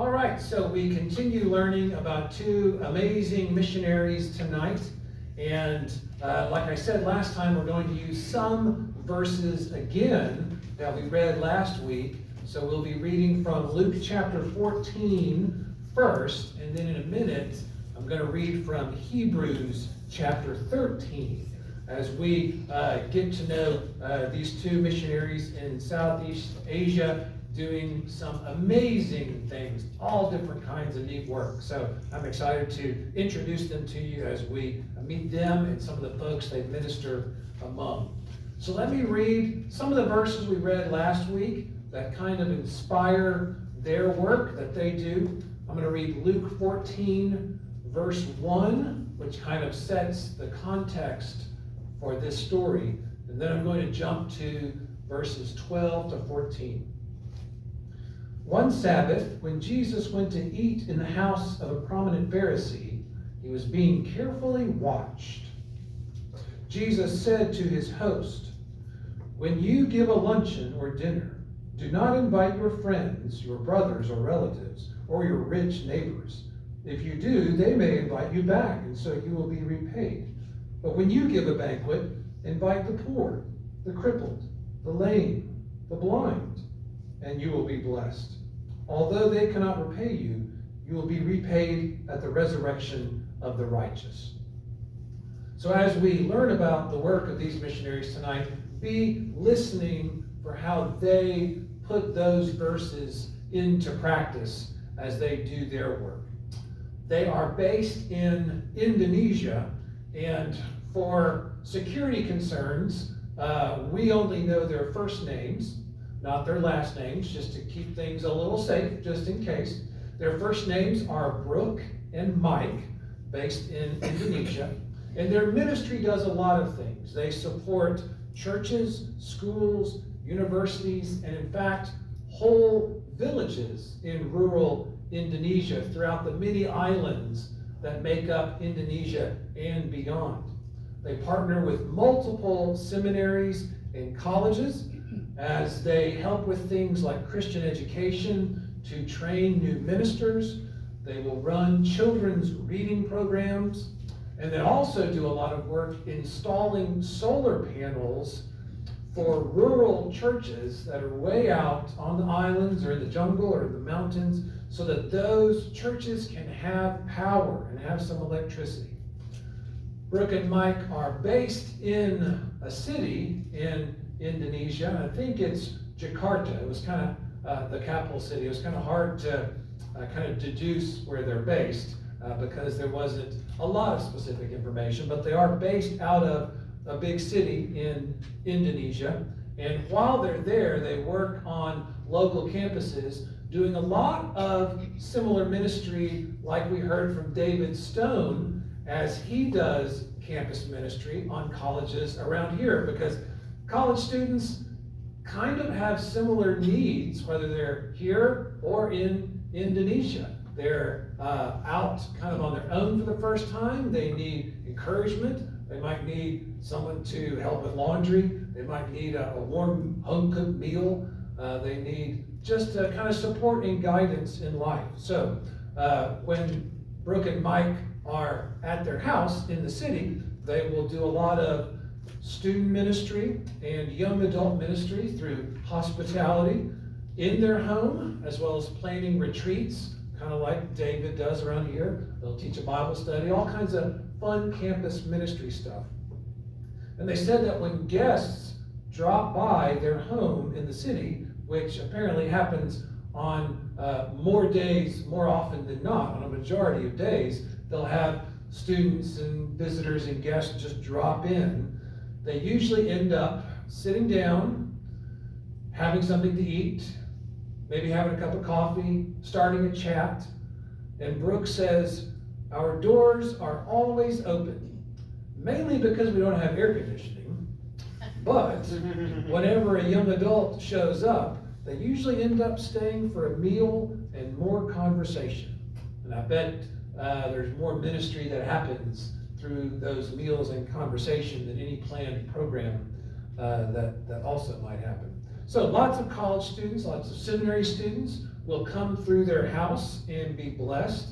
All right, so we continue learning about two amazing missionaries tonight. And like I said last time, we're going to use some verses again that we read last week. So we'll be reading from Luke chapter 14 first, and then in a minute, I'm going to read from Hebrews chapter 13 as we get to know these two missionaries in Southeast Asia doing some amazing things, all different kinds of neat work. So I'm excited to introduce them to you as we meet them and some of the folks they minister among. So let me read some of the verses we read last week that kind of inspire their work that they do. I'm going to read Luke 14, verse 1, which kind of sets the context for this story. And then I'm going to jump to verses 12 to 14. One Sabbath, when Jesus went to eat in the house of a prominent Pharisee, he was being carefully watched. Jesus said to his host, "When you give a luncheon or dinner, do not invite your friends, your brothers or relatives, or your rich neighbors. If you do, they may invite you back, and so you will be repaid. But when you give a banquet, invite the poor, the crippled, the lame, the blind, and you will be blessed. Although they cannot repay you, you will be repaid at the resurrection of the righteous." So as we learn about the work of these missionaries tonight, be listening for how they put those verses into practice as they do their work. They are based in Indonesia, and for security concerns, we only know their first names, not their last names, just to keep things a little safe, just in case. Their first names are Brooke and Mike, based in Indonesia. And their ministry does a lot of things. They support churches, schools, universities, and in fact, whole villages in rural Indonesia throughout the many islands that make up Indonesia and beyond. They partner with multiple seminaries and colleges as they help with things like Christian education to train new ministers. They will run children's reading programs, and they also do a lot of work installing solar panels for rural churches that are way out on the islands or in the jungle or in the mountains, so that those churches can have power and have some electricity. Brooke and Mike are based in a city in Indonesia. I think it's Jakarta. It was kind of the capital city. It was kind of hard to kind of deduce where they're based because there wasn't a lot of specific information, but they are based out of a big city in Indonesia. And while they're there, they work on local campuses doing a lot of similar ministry like we heard from David Stone as he does campus ministry on colleges around here, because college students kind of have similar needs, whether they're here or in Indonesia. They're out kind of on their own for the first time. They need encouragement. They might need someone to help with laundry. They might need a warm home-cooked meal. They need just kind of support and guidance in life. So when Brooke and Mike are at their house in the city, they will do a lot of student ministry and young adult ministry through hospitality in their home, as well as planning retreats, kind of like David does around here. They'll teach a Bible study, all kinds of fun campus ministry stuff. And they said that when guests drop by their home in the city, which apparently happens on more days, more often than not, on a majority of days, they'll have students and visitors and guests just drop in. They usually end up sitting down, having something to eat, maybe having a cup of coffee, starting a chat. And Brooke says, "Our doors are always open, mainly because we don't have air conditioning. But whenever a young adult shows up, they usually end up staying for a meal and more conversation." And I bet there's more ministry that happens through those meals and conversation than any planned program that also might happen. So lots of college students, lots of seminary students, will come through their house and be blessed.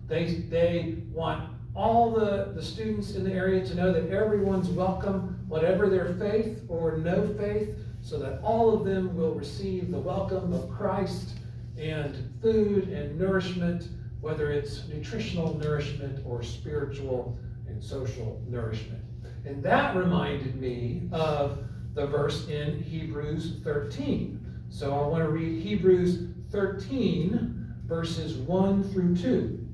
They want all the students in the area to know that everyone's welcome, whatever their faith or no faith, so that all of them will receive the welcome of Christ and food and nourishment, whether it's nutritional nourishment or spiritual and social nourishment. And that reminded me of the verse in Hebrews 13. So I want to read Hebrews 13, verses 1 through 2.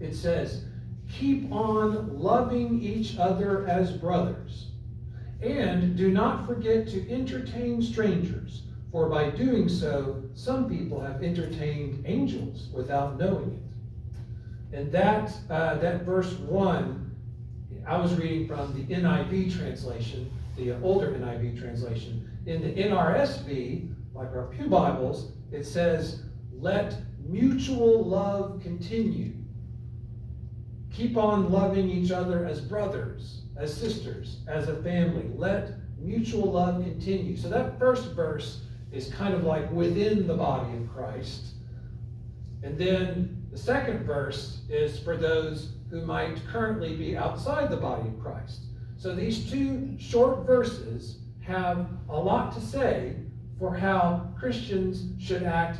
It says, "Keep on loving each other as brothers, and do not forget to entertain strangers, for by doing so, some people have entertained angels without knowing it." And that verse 1, I was reading from the NIV translation, the older NIV translation. In the NRSV, like our Pew Bibles, it says, "Let mutual love continue. Keep on loving each other as brothers, as sisters, as a family. Let mutual love continue." So that first verse is kind of like within the body of Christ. And then the second verse is for those who might currently be outside the body of Christ. So these two short verses have a lot to say for how Christians should act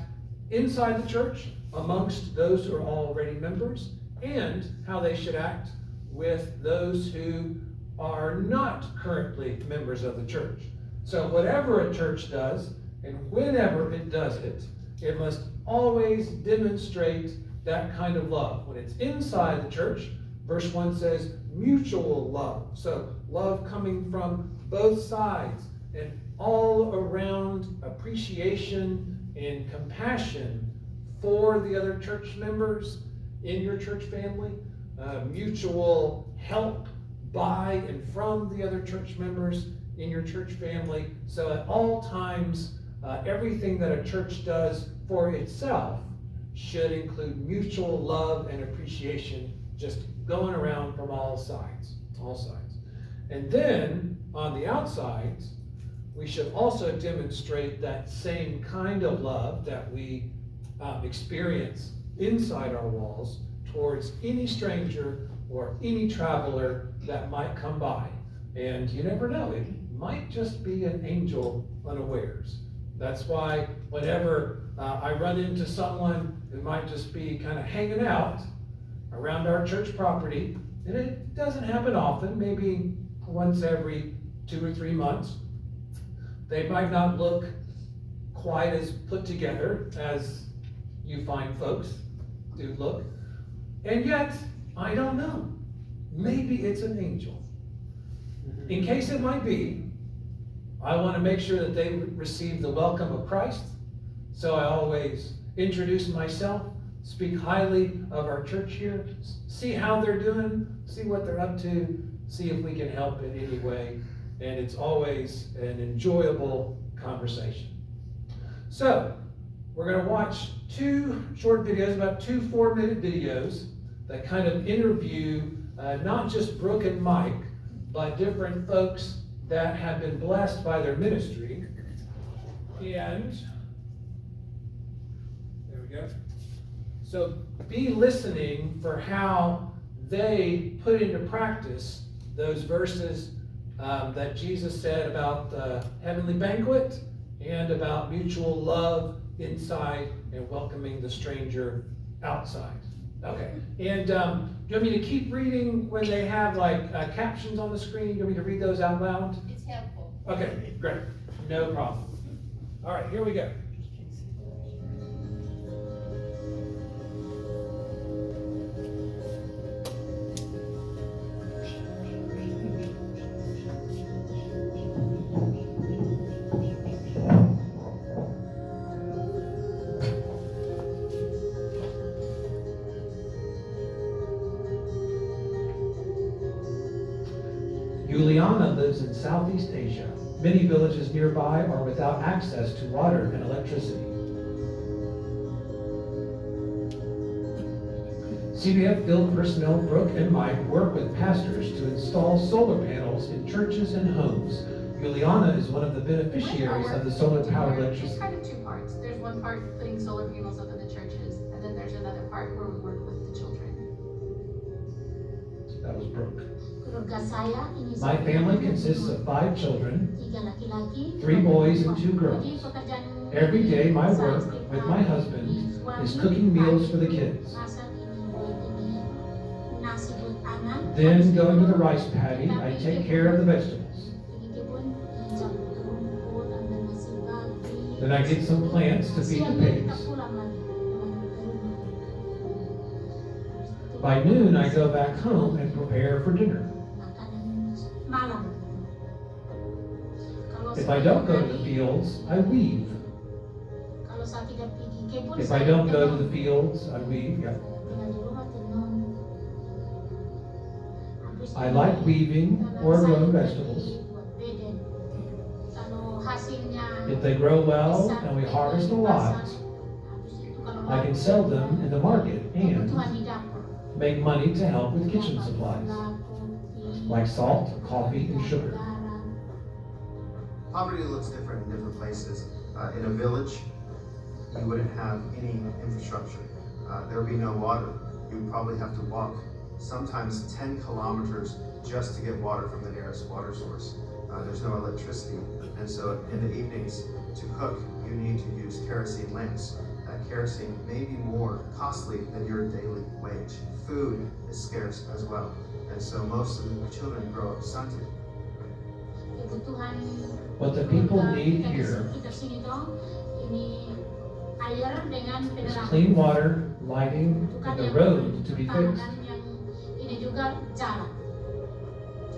inside the church, amongst those who are already members, and how they should act with those who are not currently members of the church. So whatever a church does, and whenever it does it, it must always demonstrate that kind of love. When it's inside the church, verse 1 says mutual love. So love coming from both sides, and all around appreciation and compassion for the other church members in your church family, mutual help by and from the other church members in your church family. So at all times, everything that a church does for itself should include mutual love and appreciation, just going around from all sides. And then on the outsides, we should also demonstrate that same kind of love that we experience inside our walls towards any stranger or any traveler that might come by. And you never know, it might just be an angel unawares. That's why whenever I run into someone who might just be kind of hanging out around our church property, and it doesn't happen often, maybe once every 2 or 3 months, they might not look quite as put together as you find folks do look. And yet, I don't know. Maybe it's an angel. In case it might be, I want to make sure that they receive the welcome of Christ. So I always introduce myself, speak highly of our church here, see how they're doing, see what they're up to, see if we can help in any way. And it's always an enjoyable conversation. So, we're going to watch 2 short videos, about 2 4-minute videos that kind of interview not just Brooke and Mike, but different folks that have been blessed by their ministry. And there we go. So be listening for how they put into practice those verses that Jesus said about the heavenly banquet and about mutual love inside and welcoming the stranger outside. Okay, and do you want me to keep reading when they have like captions on the screen? Do you want me to read those out loud? It's helpful. Okay, great. No problem. All right, here we go. Juliana lives in Southeast Asia. Many villages nearby are without access to water and electricity. CBF field personnel Brooke and Mike work with pastors to install solar panels in churches and homes. Juliana is one of the beneficiaries of the solar powered electricity. It's kind of 2 parts. There's one one part putting solar panels up in the churches, and then there's another part where we work with the children. That was Brooke. Keluarga saya ini My family consists of 5 children, 3 boys and 2 girls. Every day my work with my husband is cooking meals for the kids. Then going to the rice paddy, I take care of the vegetables. Then I get some plants to feed the pigs. By noon, I go back home and prepare for dinner. If I don't go to the fields, I weave. If I don't go to the fields, I weave. Yeah. I like weaving or growing vegetables. If they grow well and we harvest a lot, I can sell them in the market and make money to help with kitchen supplies, like salt, coffee, and sugar. Poverty looks different in different places. In a village, you wouldn't have any infrastructure. There would be no water. You would probably have to walk sometimes 10 kilometers just to get water from the nearest water source. There's no electricity, and so in the evenings to cook, you need to use kerosene lamps. Kerosene may be more costly than your daily wage. Food is scarce as well, and so most of the children grow up stunted. What the people need here is clean water, lighting, and the road to be fixed.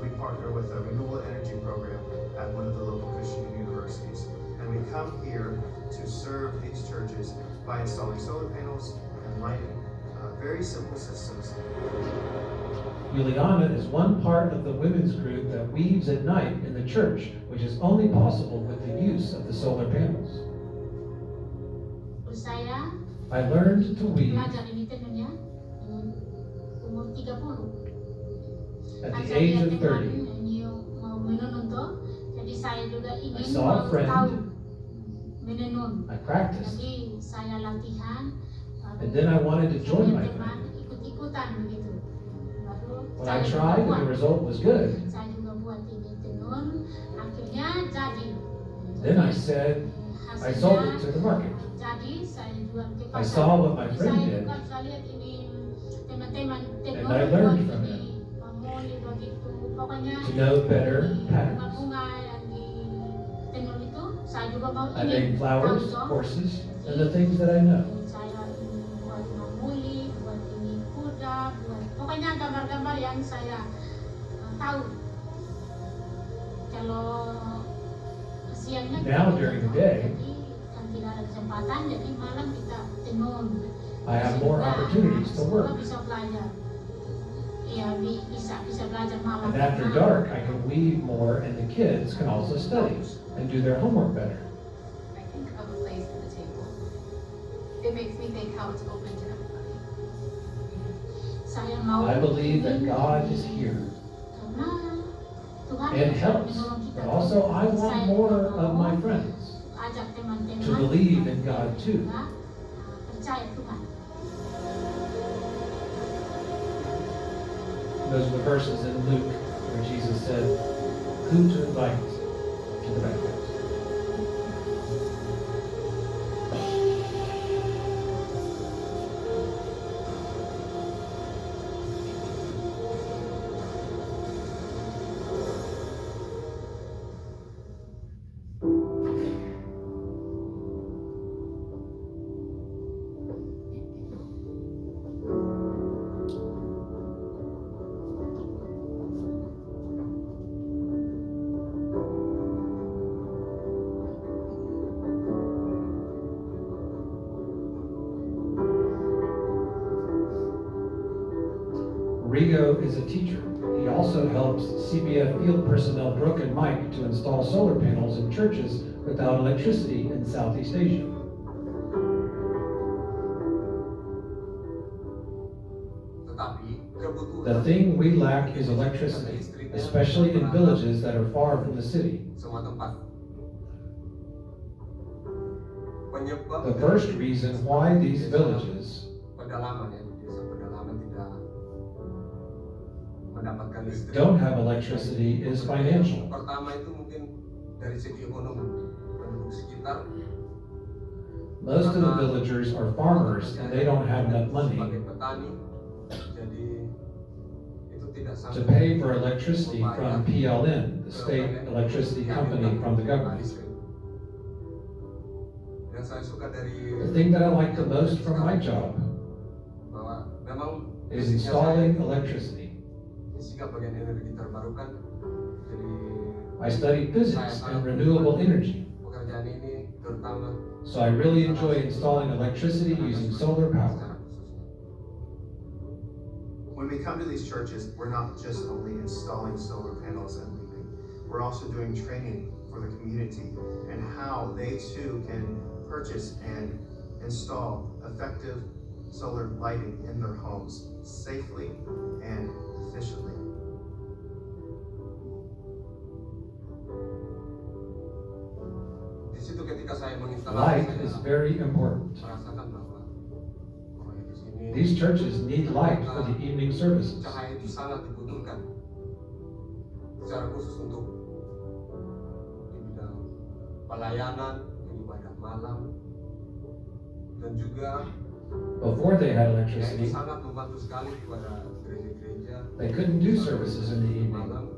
We partner with a renewable energy program at one of the local Christian universities, and we come here to serve these churches by installing solar panels and lighting. Very simple systems. Juliana is one part of the women's group that weaves at night in the church, which is only possible with the use of the solar panels. I learned to weave at the age of 30. I saw a friend, I practiced, and then I wanted to join my friend. When I tried and the result was good, then I said, I sold it to the market. I saw what my friend did, and I learned from him to know better patterns. I made flowers, horses, and the things that I know. Now during the day, I have more opportunities to work. And after dark, I can weave more, and the kids can also study and do their homework better. I think of a place at the table. It makes me think how it's open to everybody. I believe that God is here and helps, but also I want more of my friends to believe in God too. Those are the verses in Luke where Jesus said, who to invite to the banquet. Rigo is a teacher. He also helps CBF field personnel Brooke and Mike to install solar panels in churches without electricity in Southeast Asia. The thing we lack is electricity, especially in villages that are far from the city. The first reason why these villages don't have electricity is financial. Most of the villagers are farmers and they don't have enough money to pay for electricity from PLN, the state electricity company from the government. The thing that I like the most from my job is installing electricity. I studied physics and renewable energy, so I really enjoy installing electricity using solar power. When we come to these churches, we're not just only installing solar panels and leaving. We're also doing training for the community and how they too can purchase and install effective solar lighting in their homes safely and efficiently. Light is very important. These churches need light for the evening services. Before they had electricity, they couldn't do services in the evening.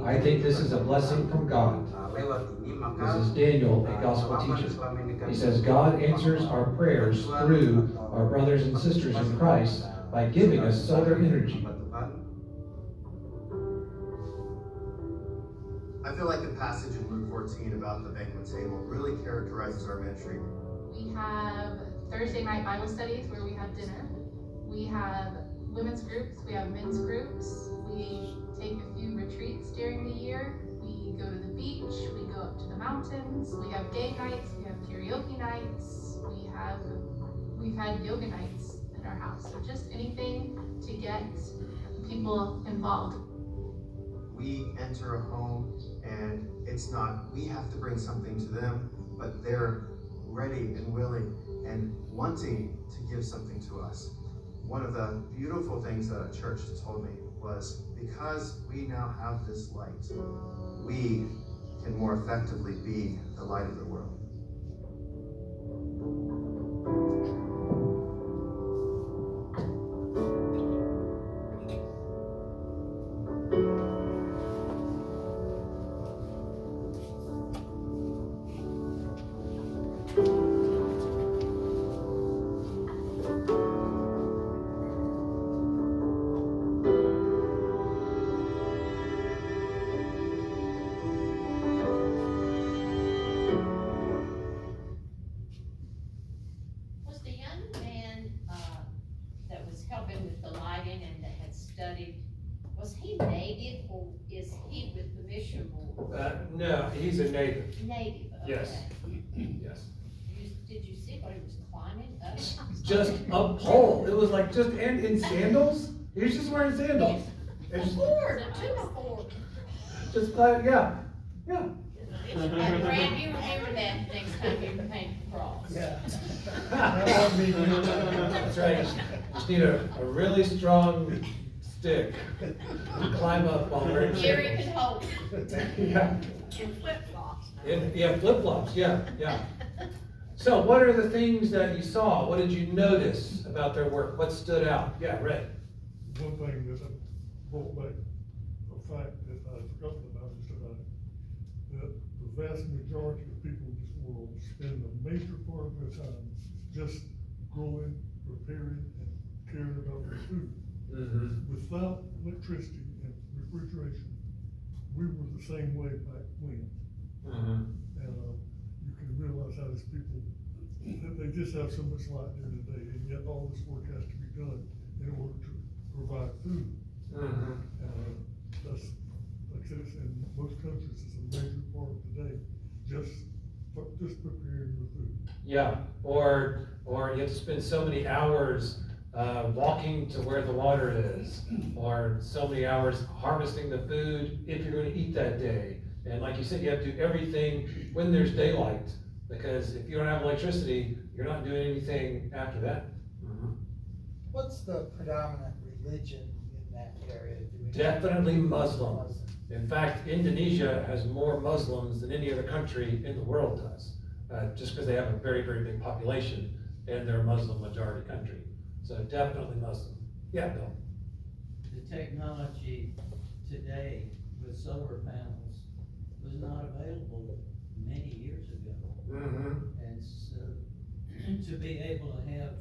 I think this is a blessing from God. This is Daniel, a gospel teacher. He says, God answers our prayers through our brothers and sisters in Christ by giving us solar energy. I feel like the passage in Luke 14 about the banquet table really characterizes our ministry. We have Thursday night Bible studies where we have dinner. We have women's groups, we have men's groups. We take a few retreats during the year. We go to the beach, we go up to the mountains. We have game nights, we have karaoke nights. We've had yoga nights in our house. So just anything to get people involved. We enter a home and it's not, we have to bring something to them, but they're ready and willing and wanting to give something to us. One of the beautiful things that a church told me was, because we now have this light, we can more effectively be the light of the world. Was the young man, that was helping with the lighting and that had studied, was he native or is he with the mission board? No, he's a native. Native, okay. Yes. Yes. Did you see what he was climbing up? Just a pole. It was like just, and in sandals. He was just wearing sandals. A It's board, a tuba board. just like, yeah. And Brad, you remember that next time you paint the cross. Yeah. That's right. Just need a really strong stick to climb up while wearing Jerry sandals. could hold it. Yeah. In flip-flops. Yeah, flip-flops, yeah. So what are the things that you saw? What did you notice about their work? What stood out? Yeah, Red. One thing that I brought back, a fact that I had forgotten about is that the vast majority of people in this world spend a major part of their time just growing, preparing, and caring about their food. Mm-hmm. Without electricity and refrigeration, we were the same way back when. Mm-hmm. And you can realize how these people, they just have so much light during the day, and yet all this work has to be done in order to provide food. Mm-hmm. That's, like I said, in most countries, it's a major part of the day, just preparing your food. Yeah, or you have to spend so many hours walking to where the water is, or so many hours harvesting the food if you're going to eat that day. And like you said, you have to do everything when there's daylight, because if you don't have electricity, you're not doing anything after that. What's the predominant religion in that area? Do we know? Definitely Muslim. In fact, Indonesia has more Muslims than any other country in the world does, just because they have a very, very big population and they're a Muslim majority country. So definitely Muslim. Yeah, Bill. The technology today with solar panels was not available many years ago. Mm-hmm. And so to be able to have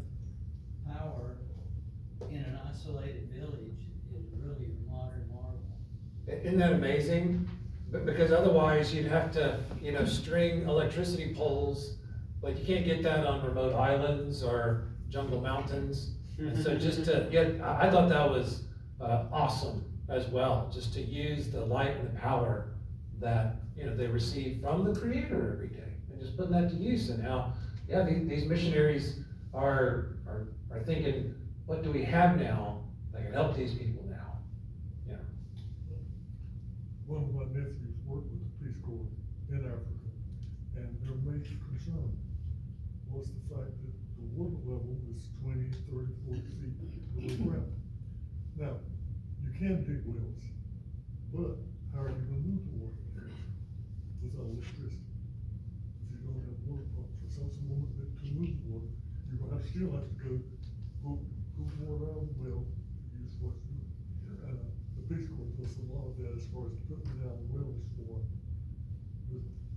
power in an isolated village is really a modern marvel. Isn't that amazing? But because otherwise you'd have to, string electricity poles, but you can't get that on remote islands or jungle mountains. And so just to get, I thought that was awesome as well, just to use the light and the power that, they receive from the Creator every day, and just putting that to use. And how, these missionaries are thinking, what do we have now that can help these people now? Yeah. One of my nephews worked with the Peace Corps in Africa, and their major concern was the fact that the water level is 20, 30, 40 feet below ground. Now, you can dig wells, but how are you gonna move the water without electricity? If you don't have water pumps or some moment to move the water, you're gonna still have to go pull water out of the well to use what's doing. The Peace Corps does a lot of that as far as putting down the wells for,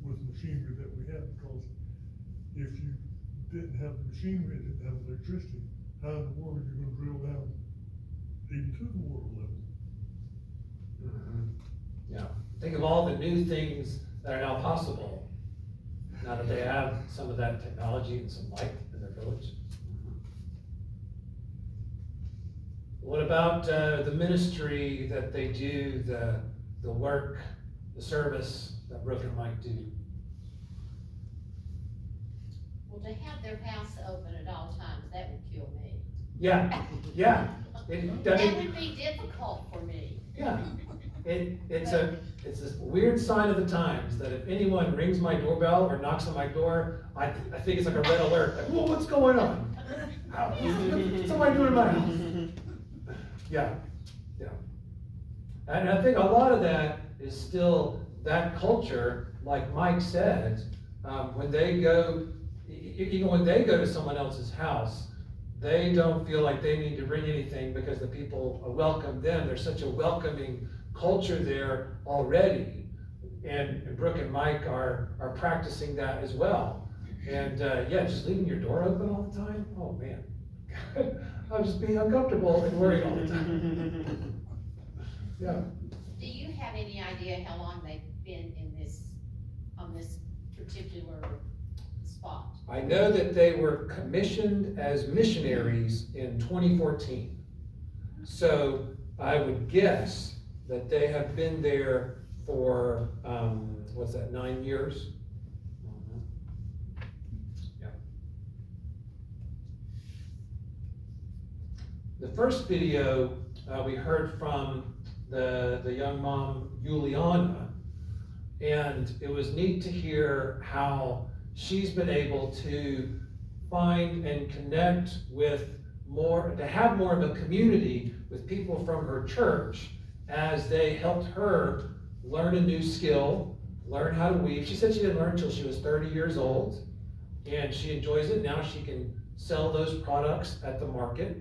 with machinery that we have, because if you didn't have the machinery, didn't have electricity, how in the world are you gonna drill down even to the water level? Mm-hmm. Yeah. Think of all the new things that are now possible, now that they have some of that technology and some light in their village. What about the ministry that they do, the work, the service that Brooke and Mike do? Well, to have their house open at all times, that would kill me. Yeah, yeah. That would be difficult for me. Yeah. It's this weird sign of the times that if anyone rings my doorbell or knocks on my door, I think it's like a red alert. Like, whoa, what's going on? What's somebody doing in my house? Yeah. And I think a lot of that is still that culture, like Mike said, when they go, even when they go to someone else's house, they don't feel like they need to bring anything because the people welcome them. There's such a welcoming culture there already. And Brooke and Mike are practicing that as well. And just leaving your door open all the time, oh man. I'll just be uncomfortable and worried all the time. Yeah. Do you have any idea how long they've been on this particular spot? I know that they were commissioned as missionaries in 2014. So I would guess that they have been there for, 9 years? Yeah. The first video we heard from the young mom, Juliana, and it was neat to hear how she's been able to find and connect with more, to have more of a community with people from her church as they helped her learn a new skill, learn how to weave. She said she didn't learn until she was 30 years old, and she enjoys it. Now she can sell those products at the market.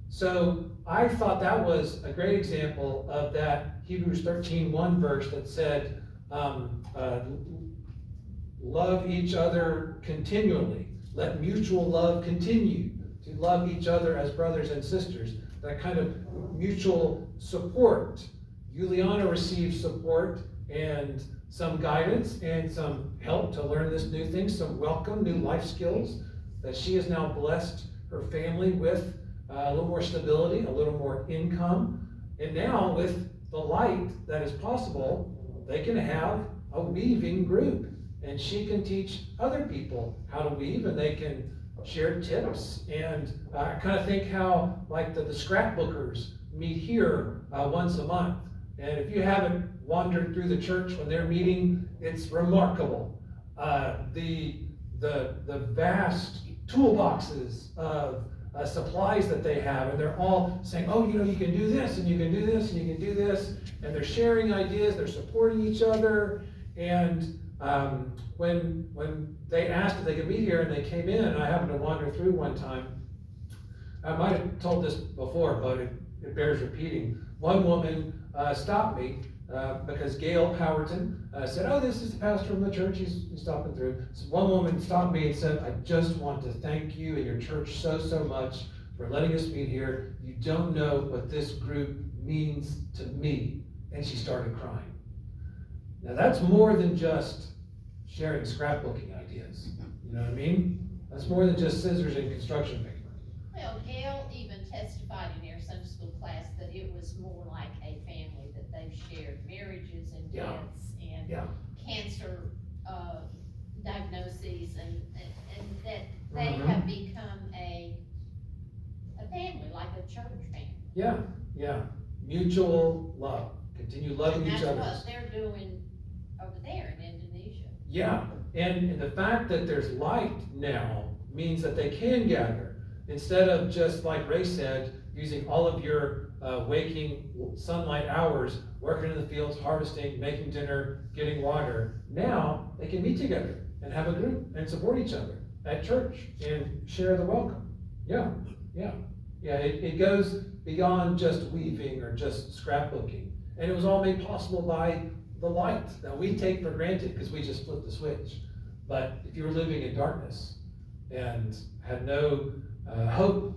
So I thought that was a great example of that Hebrews 13:1 verse that said, love each other continually. Let mutual love continue to love each other as brothers and sisters. That kind of mutual support. Juliana received support and some guidance and some help to learn this new thing, some welcome, new life skills that she has now blessed her family with, a little more stability, a little more income. And now with the light that is possible, they can have a weaving group. And she can teach other people how to weave, and they can shared tips. And I kind of think how like the scrapbookers meet here once a month. And if you haven't wandered through the church when they're meeting, it's remarkable. The vast toolboxes of supplies that they have, and they're all saying, oh, you know, you can do this, and you can do this, and you can do this, and they're sharing ideas, they're supporting each other. And when they asked if they could meet here and they came in, and I happened to wander through one time, I might have told this before, but it bears repeating. One woman stopped me because Gail Howerton said, oh, this is the pastor from the church, he's stopping through. So one woman stopped me and said, I just want to thank you and your church so much for letting us meet here. You don't know what this group means to me. And she started crying. Now that's more than just sharing scrapbooking ideas. You know what I mean? That's more than just scissors and construction paper. Well, Gail even testified in their Sunday school class that it was more like a family, that they've shared marriages and deaths and cancer diagnoses, and that they have become a family, like a church family. Yeah. Mutual love. Continue loving each other. And that's what they're doing over there in Indonesia. Yeah, and the fact that there's light now means that they can gather. Instead of just, like Ray said, using all of your waking sunlight hours, working in the fields, harvesting, making dinner, getting water. Now they can meet together and have a group and support each other at church and share the welcome. Yeah. It goes beyond just weaving or just scrapbooking. And it was all made possible by the light that we take for granted because we just flipped the switch. But if you were living in darkness and had no hope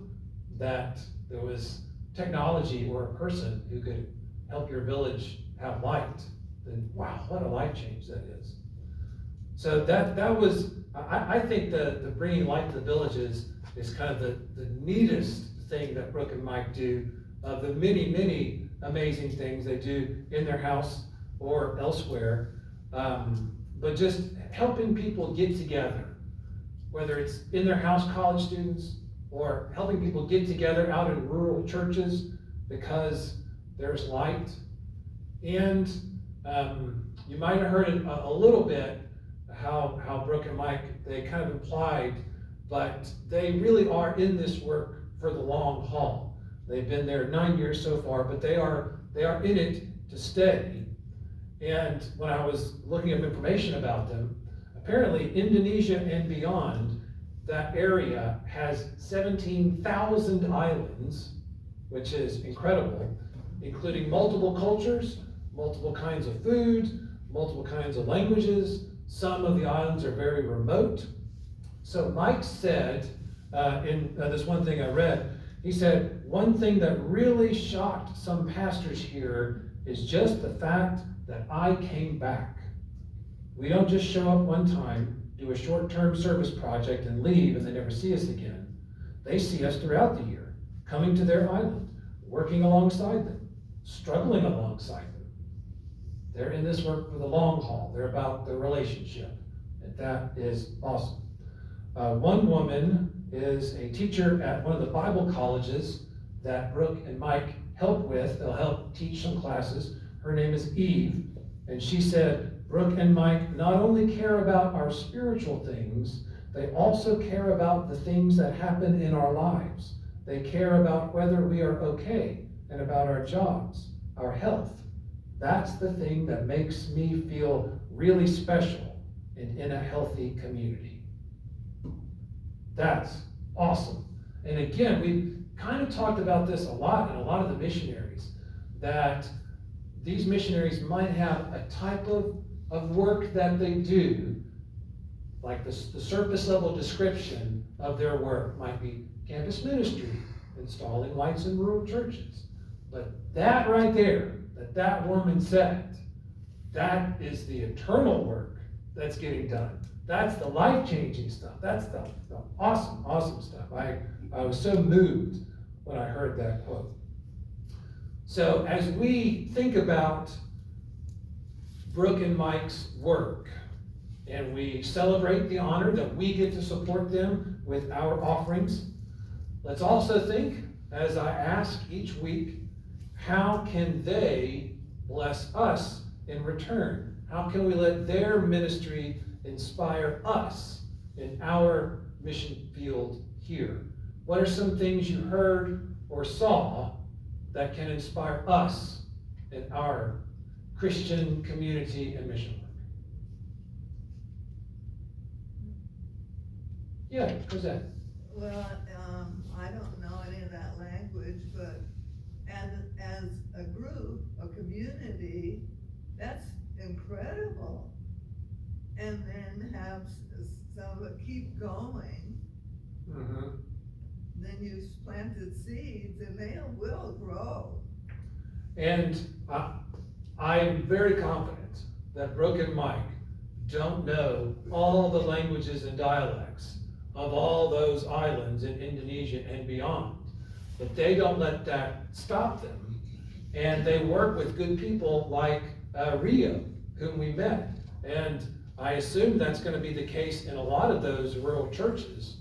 that there was technology or a person who could help your village have light, then wow, what a life change that is. So that was, I think the bringing light to the villages is kind of the neatest thing that Brooke and Mike do, of the many amazing things they do in their house or elsewhere. But just helping people get together, whether it's in their house, college students, or helping people get together out in rural churches because there's light. And you might have heard it a little bit, how Brooke and Mike, they kind of implied, but they really are in this work for the long haul. They've been there 9 years so far, but they are in it to stay. And when I was looking up information about them, apparently Indonesia and beyond, that area has 17,000 islands, which is incredible, including multiple cultures, multiple kinds of food, multiple kinds of languages. Some of the islands are very remote. So Mike said, in this one thing I read, he said, one thing that really shocked some pastors here is just the fact that I came back. We don't just show up one time, do a short-term service project and leave and they never see us again. They see us throughout the year, coming to their island, working alongside them, struggling alongside them. They're in this work for the long haul. They're about the relationship, and that is awesome. One woman is a teacher at one of the Bible colleges that Brooke and Mike help with. They'll help teach some classes. Her name is Eve, and she said, Brooke and Mike not only care about our spiritual things, they also care about the things that happen in our lives. They care about whether we are okay and about our jobs, our health. That's the thing that makes me feel really special and in a healthy community. That's awesome. And again, we've kind of talked about this a lot in a lot of the missionaries, that these missionaries might have a type of work that they do, like the surface level description of their work might be campus ministry, installing lights in rural churches. But that right there, that woman said, that is the eternal work that's getting done. That's the life-changing stuff. That's the awesome stuff. I was so moved when I heard that quote. So as we think about Brooke and Mike's work, and we celebrate the honor that we get to support them with our offerings. Let's also think, as I ask each week, how can they bless us in return? How can we let their ministry inspire us in our mission field here? What are some things you heard or saw that can inspire us in our Christian community and mission work? Yeah, who's that? Well, I don't know any of that language, but as a group, a community, that's incredible. And then have some of it keep going, Mm-hmm. then you've planted seeds and they will grow. And I'm very confident that Brooke and Mike don't know all the languages and dialects of all those islands in Indonesia and beyond. But they don't let that stop them. And they work with good people like Rio, whom we met. And I assume that's going to be the case in a lot of those rural churches.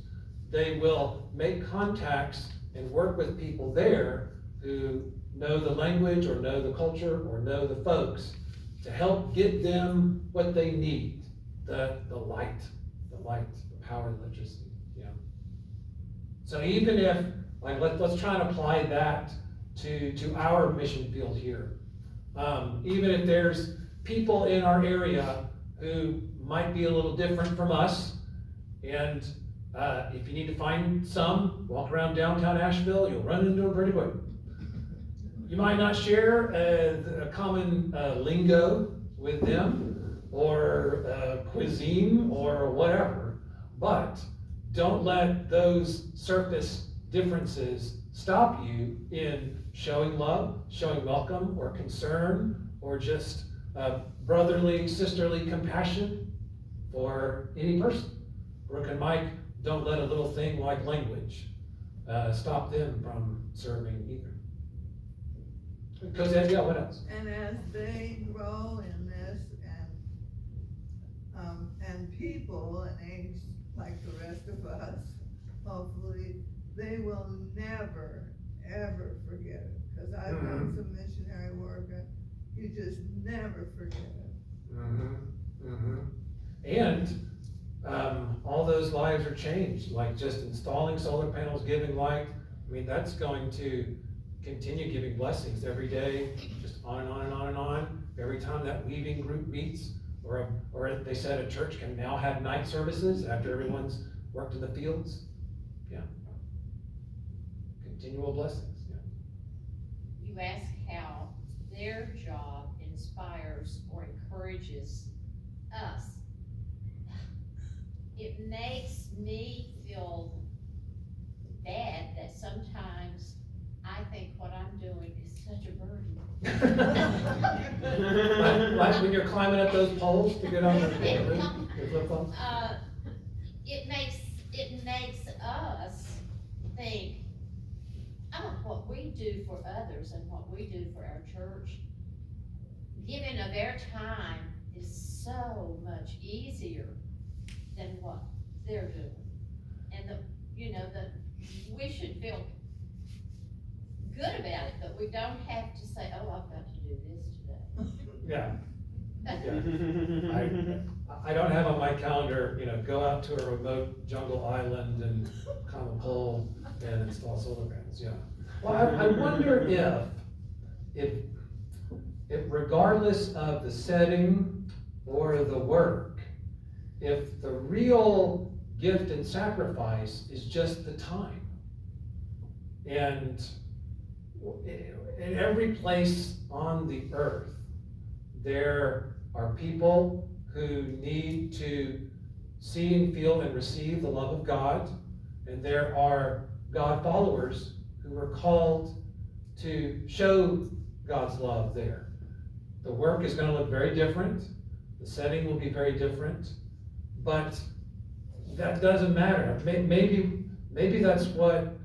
They will make contacts and work with people there who know the language or know the culture or know the folks to help get them what they need, the light, the power and electricity. Yeah. So even if, like, let's try and apply that to our mission field here. Even if there's people in our area who might be a little different from us, and if you need to find some, walk around downtown Asheville, you'll run into them pretty quick. You might not share a common lingo with them, or cuisine, or whatever, but don't let those surface differences stop you in showing love, showing welcome, or concern, or just brotherly, sisterly compassion for any person. Brooke and Mike don't let a little thing like language stop them from serving either. Because, yeah, what else? And as they grow in this and people and age like the rest of us, hopefully, they will never, ever forget it. Cause I've done some missionary work and you just never forget it. And all those lives are changed, like just installing solar panels, giving light. I mean, that's going to continue giving blessings every day, just on and on and on and on. Every time that weaving group meets, or they said a church can now have night services after everyone's worked in the fields. Yeah. Continual blessings. Yeah. You ask how their job inspires or encourages us. It makes me feel bad that sometimes I think what I'm doing is such a burden. like when you're climbing up those poles to get on the flip phone? It makes us think, oh, what we do for others and what we do for our church, giving of their time is so much easier than what they're doing. And we should feel good about it, but we don't have to say, oh, I've got to do this today. Yeah. I don't have on my calendar, go out to a remote jungle island and climb a pole and install solar panels. Yeah. Well, I wonder if regardless of the setting or the work, if the real gift and sacrifice is just the time. And in every place on the earth, there are people who need to see and feel and receive the love of God, and there are God followers who are called to show God's love there. The work is going to look very different, the setting will be very different, but that doesn't matter. Maybe that's what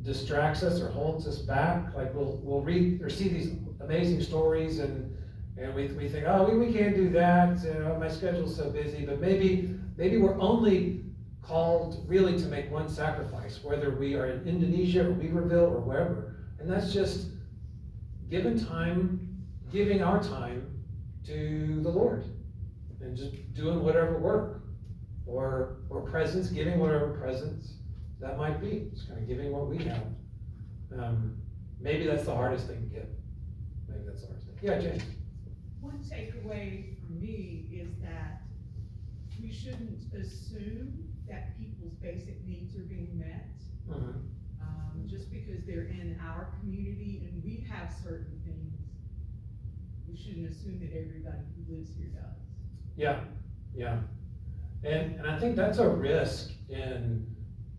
distracts us or holds us back. Like we'll read or see these amazing stories and And we think, oh, we can't do that, you know, my schedule's so busy, but maybe we're only called really to make one sacrifice, whether we are in Indonesia or Weaverville or wherever. And that's just giving our time to the Lord and just doing whatever work or presents, giving whatever presents that might be. Just kind of giving what we have. Maybe that's the hardest thing to give. Maybe that's the hardest thing. Yeah, James. One takeaway for me is that we shouldn't assume that people's basic needs are being met. Mm-hmm. Just because they're in our community and we have certain things, we shouldn't assume that everybody who lives here does. Yeah. And I think that's a risk in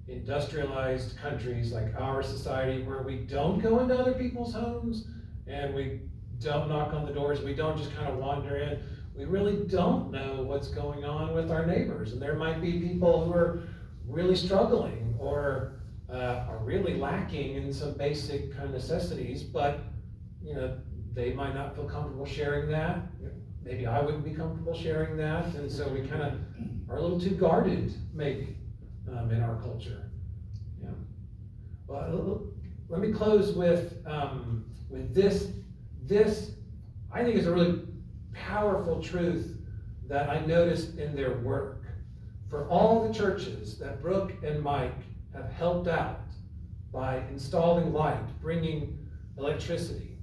industrialized countries like our society, where we don't go into other people's homes and we don't knock on the doors, we don't just kind of wander in. We really don't know what's going on with our neighbors, and there might be people who are really struggling or are really lacking in some basic kind of necessities, but you know, they might not feel comfortable sharing that. Maybe I wouldn't be comfortable sharing that, and so we kind of are a little too guarded, maybe, in our culture. Yeah. Well, let me close with this. This, I think, is a really powerful truth that I noticed in their work. For all the churches that Brooke and Mike have helped out by installing light, bringing electricity,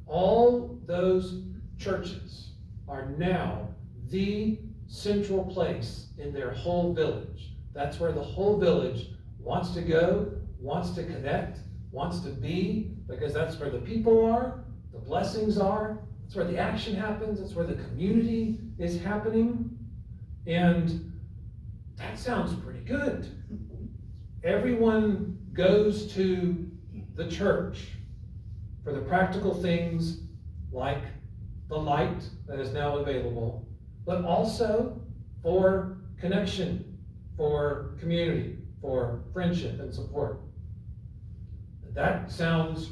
all those churches are now the central place in their whole village. That's where the whole village wants to go, wants to connect, wants to be, because that's where the people are, the blessings are, that's where the action happens, that's where the community is happening. And that sounds pretty good. Everyone goes to the church for the practical things like the light that is now available, but also for connection, for community, for friendship and support. That sounds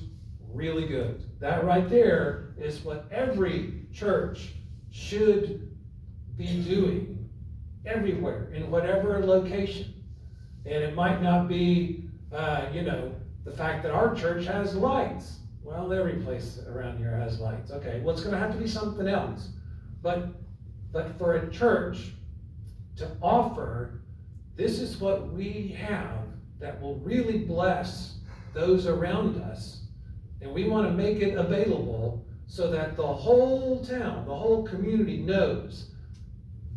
really good. That right there is what every church should be doing everywhere, in whatever location. And it might not be, the fact that our church has lights. Well, every place around here has lights. Okay, well, it's going to have to be something else. But for a church to offer, this is what we have that will really bless those around us. And we want to make it available so that the whole town, the whole community knows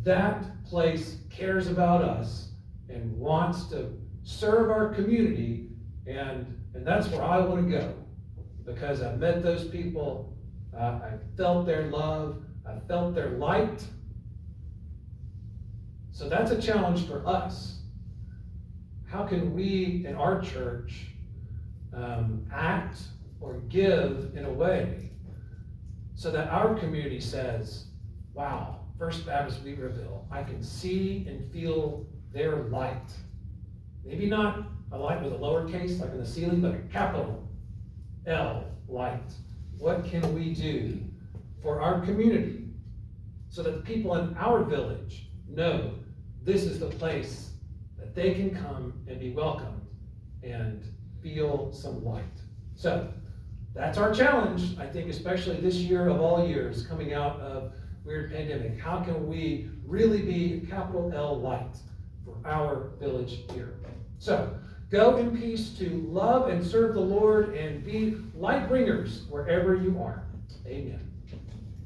that place cares about us and wants to serve our community, and that's where I want to go, because I've met those people, I felt their love, I felt their light. So that's a challenge for us. How can we in our church act or give in a way so that our community says, wow, First Baptist Weaverville, I can see and feel their light. Maybe not a light with a lowercase like in the ceiling, but a capital L light. What can we do for our community so that the people in our village know this is the place that they can come and be welcomed and feel some light? So that's our challenge, I think, especially this year of all years, coming out of weird pandemic. How can we really be a capital L light for our village here? So go in peace to love and serve the Lord and be light bringers wherever you are. Amen.